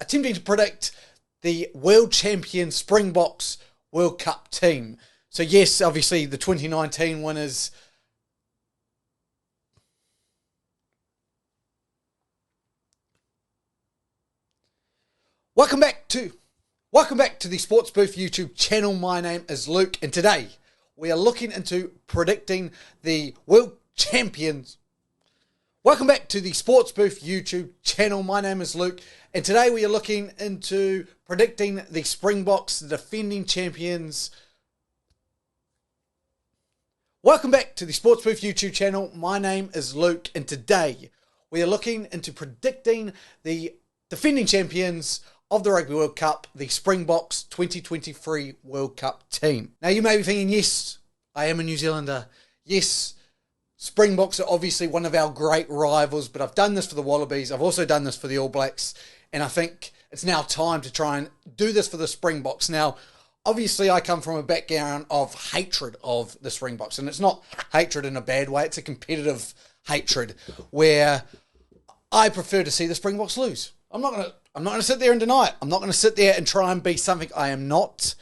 attempting to predict the world champion Springboks World Cup team. So yes, obviously the 2019 winners. Welcome back to the Sports Booth YouTube channel. My name is Luke, and today we are looking into predicting the world champions. Welcome back to the Sports Booth YouTube channel. My name is Luke, and today we are looking into predicting the Springboks, the defending champions. Welcome back to the Sports Booth YouTube channel. My name is Luke, and today we are looking into predicting the defending champions of the Rugby World Cup, the Springboks 2023 World Cup team. Now you may be thinking, yes, I am a New Zealander. Yes, Springboks are obviously one of our great rivals, but I've done this for the Wallabies. I've also done this for the All Blacks, and I think it's now time to try and do this for the Springboks. Now, obviously I come from a background of hatred of the Springboks, and it's not hatred in a bad way. It's a competitive hatred where I prefer to see the Springboks lose. I'm not going to sit there and deny it. I'm not going to sit there and try and be something I am not,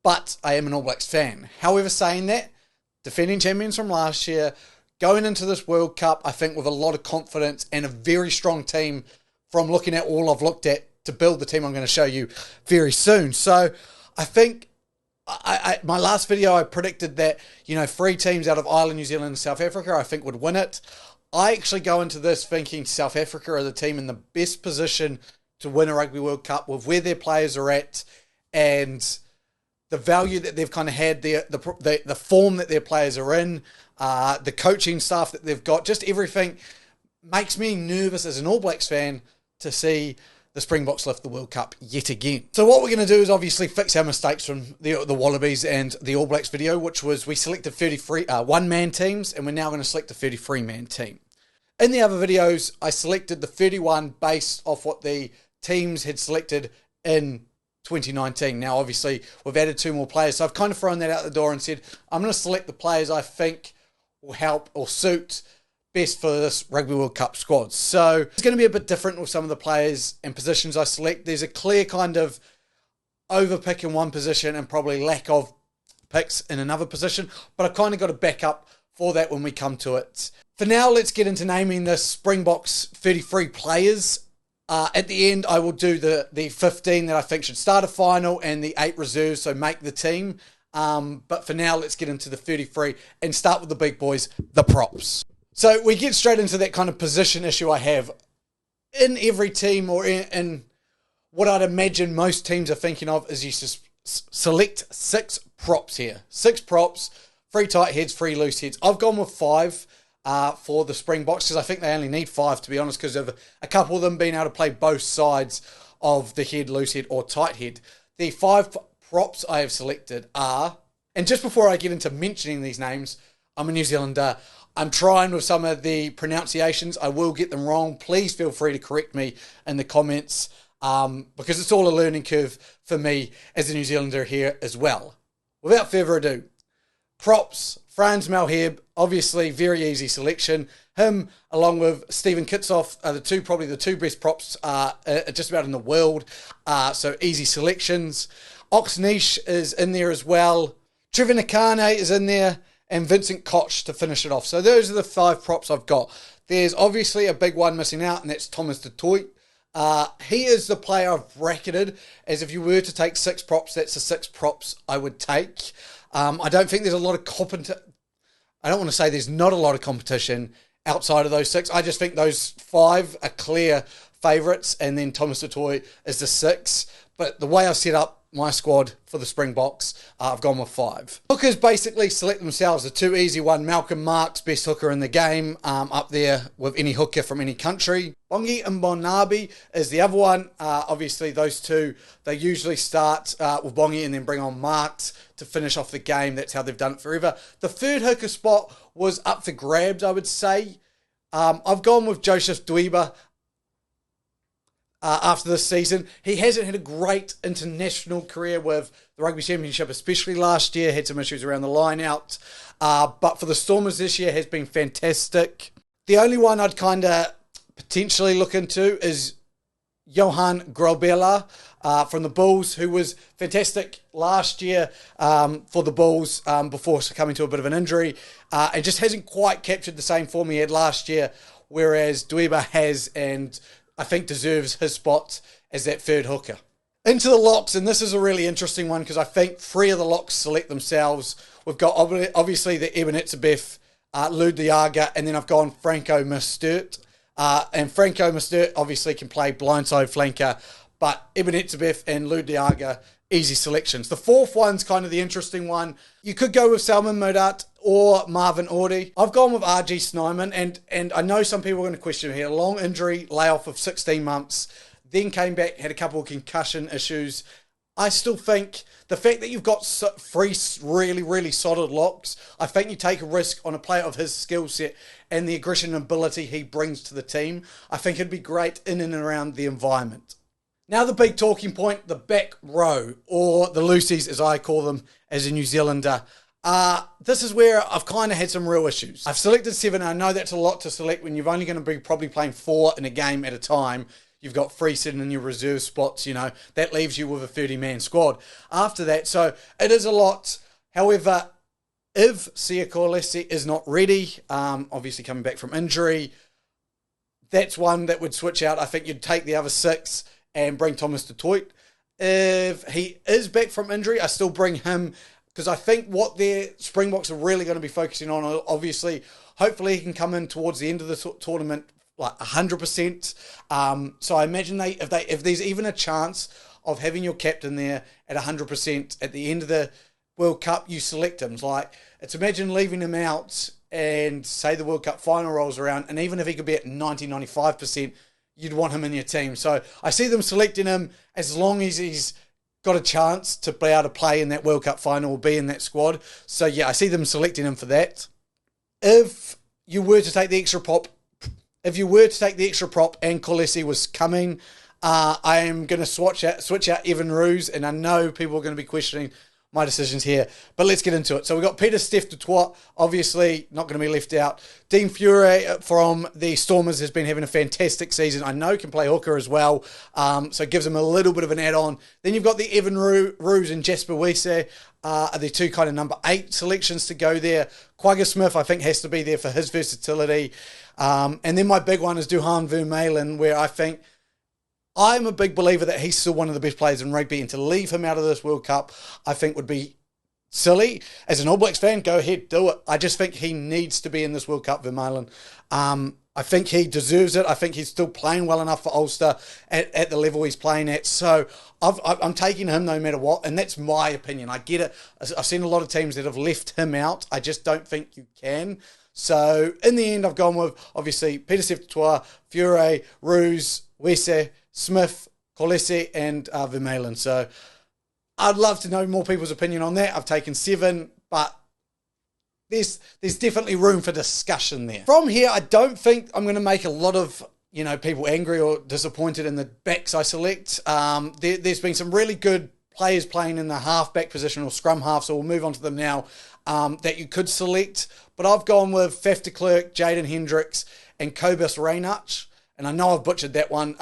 but I am an All Blacks fan. However, saying that, defending champions from last year, going into this World Cup, I think with a lot of confidence and a very strong team from looking at all I've looked at to build the team I'm going to show you very soon. So I think my last video, I predicted that, 3 teams out of Ireland, New Zealand, and South Africa, I think would win it. I actually go into this thinking South Africa are the team in the best position to win a Rugby World Cup with where their players are at and the value that they've kind of had, the form that their players are in, the coaching staff that they've got, just everything makes me nervous as an All Blacks fan to see the Springboks lift the World Cup yet again. So what we're going to do is obviously fix our mistakes from the Wallabies and the All Blacks video, which was we selected 33 one-man teams, and we're now going to select a 33-man team. In the other videos, I selected the 31 based off what the teams had selected in 2019. Now, obviously, we've added 2 more players, so I've kind of thrown that out the door and said, I'm going to select the players I think will help or suit best for this Rugby World Cup squad. So it's going to be a bit different with some of the players and positions I select. There's a clear kind of overpick in one position and probably lack of picks in another position, but I've kind of got a backup for that when we come to it. For now, let's get into naming the Springboks 33 players. At the end, I will do the 15 that I think should start a final and the 8 reserves, so make the team. But for now, let's get into the 33 and start with the big boys, the props. So we get straight into that kind of position issue I have. In every team, or in what I'd imagine most teams are thinking of, is you just select 6 props here. 6 props, 3 tight heads, 3 loose heads. I've gone with 5 for the Springboks because I think they only need 5, to be honest, because of a couple of them being able to play both sides of the head, loose head or tight head. The 5 props I have selected are, and just before I get into mentioning these names, I'm a New Zealander. I'm trying with some of the pronunciations. I will get them wrong. Please feel free to correct me in the comments because it's all a learning curve for me as a New Zealander here as well. Without further ado, props, Frans Malherbe, obviously very easy selection. Him, along with Stephen Kitsoff, are probably the two best props just about in the world. So easy selections. Oxniche is in there as well. Trevor Nakane is in there. And Vincent Koch to finish it off. So those are the 5 props I've got. There's obviously a big one missing out, and that's Thomas du Toit. He is the player I've bracketed as if you were to take 6 props, that's the 6 props I would take. I don't think there's a lot of I don't want to say there's not a lot of competition outside of those 6. I just think those 5 are clear favourites, and then Thomas du Toit is the 6. But the way I've set up my squad for the Springboks, I've gone with 5. Hookers basically select themselves. The 2 easy one, Malcolm Marx, best hooker in the game, up there with any hooker from any country. Bongi and Bonabi is the other one. Obviously, those 2, they usually start with Bongi and then bring on Marx to finish off the game. That's how they've done it forever. The 3rd hooker spot was up for grabs, I would say. I've gone with Joseph Dweeba. After this season, he hasn't had a great international career with the Rugby Championship, especially last year. Had some issues around the line out. But for the Stormers this year has been fantastic. The only one I'd kind of potentially look into is Johan Grobela from the Bulls, who was fantastic last year for the Bulls before coming to a bit of an injury. And just hasn't quite captured the same form he had last year, whereas Dweba has, and I think deserves his spot as that third hooker. Into the locks, and this is a really interesting one because I think 3 of the locks select themselves. We've got obviously the Eben Etzebeth, Lou Diaga, and then I've gone Franco Mustert. And Franco Mustert obviously can play blindside flanker, but Eben Etzebeth and Lou Diaga, easy selections. The fourth one's kind of the interesting one. You could go with Salman Modat or Marvin Ordi. I've gone with RG Snyman, and I know some people are going to question him here. A long injury, layoff of 16 months, then came back, had a couple of concussion issues. I still think the fact that you've got 3 really, really solid locks, I think you take a risk on a player of his skill set and the aggression and ability he brings to the team. I think it'd be great in and around the environment. Now the big talking point, the back row, or the Lucies as I call them as a New Zealander. This is where I've kind of had some real issues. I've selected 7, and I know that's a lot to select when you're only going to be probably playing 4 in a game at a time. You've got 3 sitting in your reserve spots, that leaves you with a 30-man squad after that. So it is a lot. However, if Sia Kolesi is not ready, obviously coming back from injury, that's one that would switch out. I think you'd take the other 6 and bring Thomas du Toit. If he is back from injury, I still bring him because I think what their Springboks are really going to be focusing on, obviously, hopefully he can come in towards the end of the tournament like 100%. So I imagine if there's even a chance of having your captain there at 100% at the end of the World Cup, you select him. It's imagine leaving him out and say the World Cup final rolls around, and even if he could be at 90-95%, you'd want him in your team. So I see them selecting him as long as he's got a chance to be able to play in that World Cup final or be in that squad. So yeah, I see them selecting him for that. If you were to take the extra prop and Kolesi was coming, I am going to switch out Evan Roos, and I know people are going to be questioning my decisions here, but let's get into it. So we've got Peter Steph du Toit, obviously not going to be left out. Dean Fury from the Stormers has been having a fantastic season. I know can play hooker as well, so it gives him a little bit of an add-on. Then you've got the Evan Roos and Jasper Wiese, are the 2 kind of number 8 selections to go there. Quagga Smith, I think, has to be there for his versatility. And then my big one is Duhan Vermeulen, where I think I'm a big believer that he's still one of the best players in rugby, and to leave him out of this World Cup, I think would be silly. As an All Blacks fan, go ahead, do it. I just think he needs to be in this World Cup, Vermeulen. I think he deserves it. I think he's still playing well enough for Ulster at the level he's playing at. So I'm taking him no matter what, and that's my opinion. I get it. I've seen a lot of teams that have left him out. I just don't think you can. So in the end, I've gone with, obviously, Peter Steph du Toit, Fury, Roos, Wiese, Smith, Kolesi, and Vermeulen. So I'd love to know more people's opinion on that. I've taken 7, but there's definitely room for discussion there. From here, I don't think I'm going to make a lot of people angry or disappointed in the backs I select. There's been some really good players playing in the half-back position or scrum half, so we'll move on to them now, that you could select. But I've gone with Faf de Klerk, Jaden Hendricks, and Cobus Reinach. And I know I've butchered that one,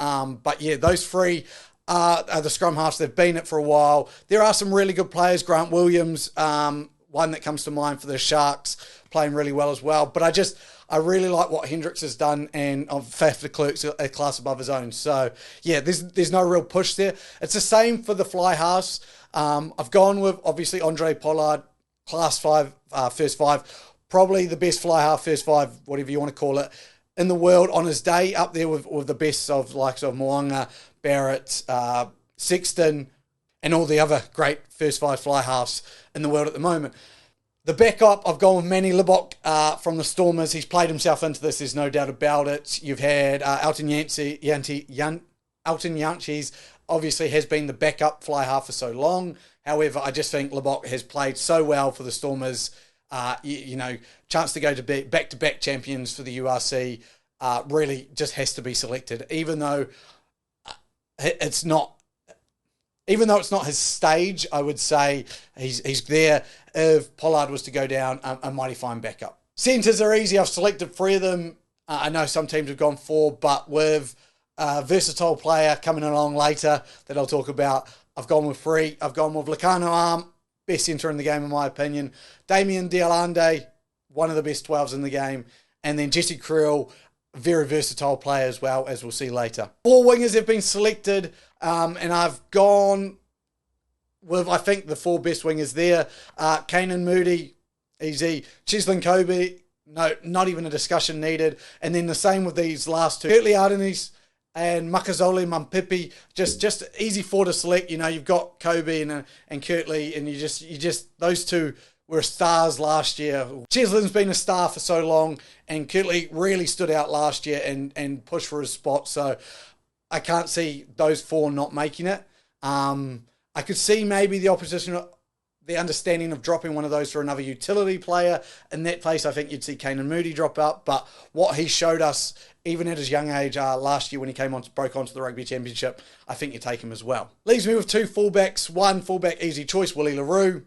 but yeah, those 3 are the scrum halves. They've been it for a while. There are some really good players. Grant Williams, one that comes to mind for the Sharks, playing really well as well. But I really like what Hendricks has done, and Faf de Klerk's a class above his own. So yeah, there's no real push there. It's the same for the fly halves. I've gone with, obviously, Andre Pollard, class 5, first 5. Probably the best fly half, first 5, whatever you want to call it, in the world on his day, up there with the best of likes of Moanga, Barrett, Sexton, and all the other great first 5 fly halves in the world at the moment. The backup, I've gone with Manny Libbok from the Stormers. He's played himself into this, there's no doubt about it. You've had Alton Yancey's obviously has been the backup fly half for so long. However, I just think Libbok has played so well for the Stormers. Chance to go to back-to-back champions for the URC, really just has to be selected, even though it's not his stage. I would say he's there. If Pollard was to go down, a mighty fine backup. Centres are easy. I've selected 3 of them. I know some teams have gone 4, but with versatile player coming along later that I'll talk about. I've gone with three. I've gone with Lacano Arm, best centre in the game in my opinion. Damien Dialande, one of the best 12s in the game. And then Jesse Creel, very versatile player as well, as we'll see later. 4 wingers have been selected, and I've gone with, I think, the 4 best wingers there. Kanan Moody, easy. Cheslin Kobe, no, not even a discussion needed. And then the same with these last 2. Kirtley Ardenis and Makazole Mampipi, just easy 4 to select. You know, you've got Kobe and Kirtley, and you just those 2 were stars last year. Cheslin's been a star for so long, and Kirtley really stood out last year and pushed for his spot. So I can't see those 4 not making it. I could see maybe the opposition, the understanding of dropping one of those for another utility player. In that place, I think you'd see Kanan Moody drop out. But what he showed us, even at his young age last year when he broke onto the Rugby Championship, I think you take him as well. Leaves me with 2 fullbacks. One fullback, easy choice, Willie LaRue.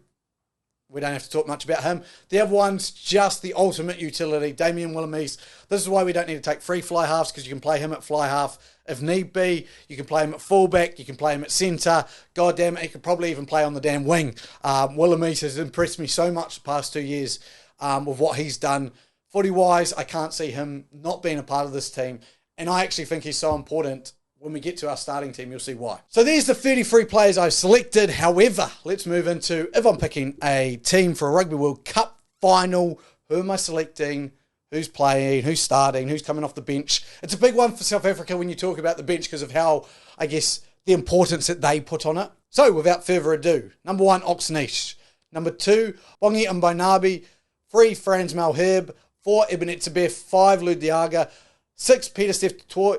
We don't have to talk much about him. The other one's just the ultimate utility, Damien Willemese. This is why we don't need to take 3 fly halves, because you can play him at fly half if need be. You can play him at fullback. You can play him at centre. God damn it, he could probably even play on the damn wing. Willemese has impressed me so much the past 2 years with what he's done. Footy-wise, I can't see him not being a part of this team. And I actually think he's so important. When we get to our starting team, you'll see why. So there's the 33 players I've selected. However, let's move into, if I'm picking a team for a Rugby World Cup final, who am I selecting? Who's playing? Who's starting? Who's coming off the bench? It's a big one for South Africa when you talk about the bench because of how, I guess, the importance that they put on it. So without further ado, number 1, Oxenish. Number 2, Bongi Mbanabi. 3, Franz Malherbe. 4, Ebenezer Beth. 5, Ludiaga. 6, Peter Steph Toy.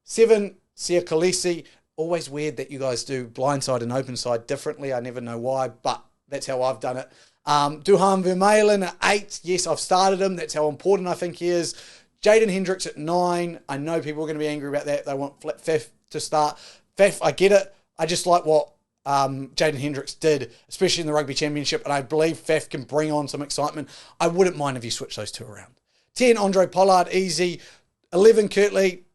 7, Sia Khaleesi. Always weird that you guys do blindside and open side differently. I never know why, but that's how I've done it. Duhan Vermeulen at 8. Yes, I've started him. That's how important I think he is. Jaden Hendricks at 9. I know people are going to be angry about that. They want Faf to start. Faf, I get it. I just like what Jaden Hendricks did, especially in the Rugby Championship, and I believe Faf can bring on some excitement. I wouldn't mind if you switch those 2 around. 10, Andre Pollard, easy. 11, Kirtley.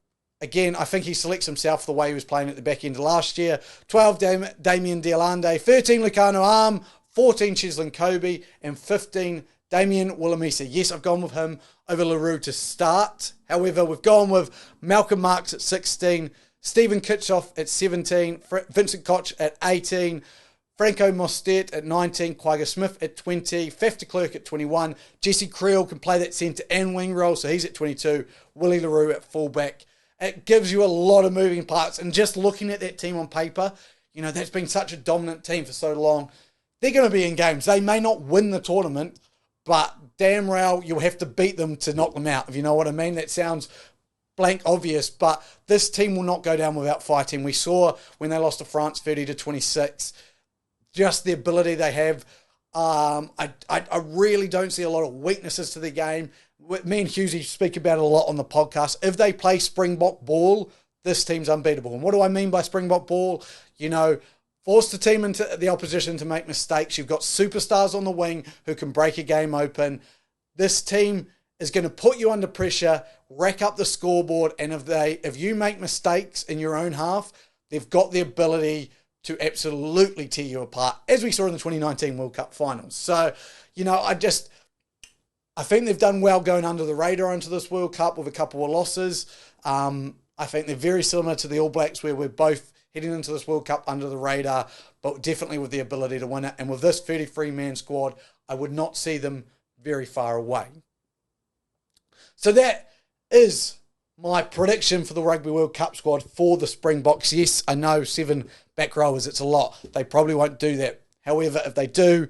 Again, I think he selects himself the way he was playing at the back end of last year. 12, Damien Dialande. 13, Lacano Arm. 14, Cheslin Kobe. And 15, Damien Willemese. Yes, I've gone with him over LaRue to start. However, we've gone with Malcolm Marks at 16, Stephen Kitchoff at 17, Vincent Koch at 18, Franco Mostet at 19, Quagga Smith at 20, Faf de Klerk at 21, Jesse Creel can play that centre and wing role, so he's at 22, Willie LaRue at fullback. It gives you a lot of moving parts. And just looking at that team on paper, you know, that's been such a dominant team for so long. They're going to be in games. They may not win the tournament, but damn well, you'll have to beat them to knock them out, if you know what I mean. That sounds blank obvious, but this team will not go down without fighting. We saw when they lost to France 30-26, just the ability they have. I really don't see a lot of weaknesses to the game. Me and Hughesy speak about it a lot on the podcast. If they play Springbok ball, this team's unbeatable. And what do I mean by Springbok ball? You know, force the team into the opposition to make mistakes. You've got superstars on the wing who can break a game open. This team is going to put you under pressure, rack up the scoreboard, and if you make mistakes in your own half, they've got the ability to absolutely tear you apart, as we saw in the 2019 World Cup finals. So, you know, I think they've done well going under the radar into this World Cup with a couple of losses. I think they're very similar to the All Blacks, where we're both heading into this World Cup under the radar, but definitely with the ability to win it. And with this 33-man squad, I would not see them very far away. So that is my prediction for the Rugby World Cup squad for the Springboks. Yes, I know 7 back rowers, it's a lot. They probably won't do that. However, if they do,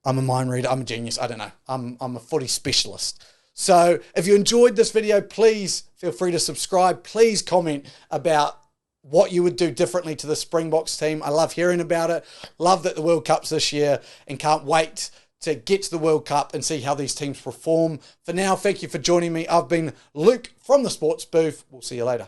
I'm a mind reader. I'm a genius. I don't know. I'm a footy specialist. So if you enjoyed this video, please feel free to subscribe. Please comment about what you would do differently to the Springboks team. I love hearing about it. Love that the World Cup's this year and can't wait to get to the World Cup and see how these teams perform. For now, thank you for joining me. I've been Luke from the Sports Booth. We'll see you later.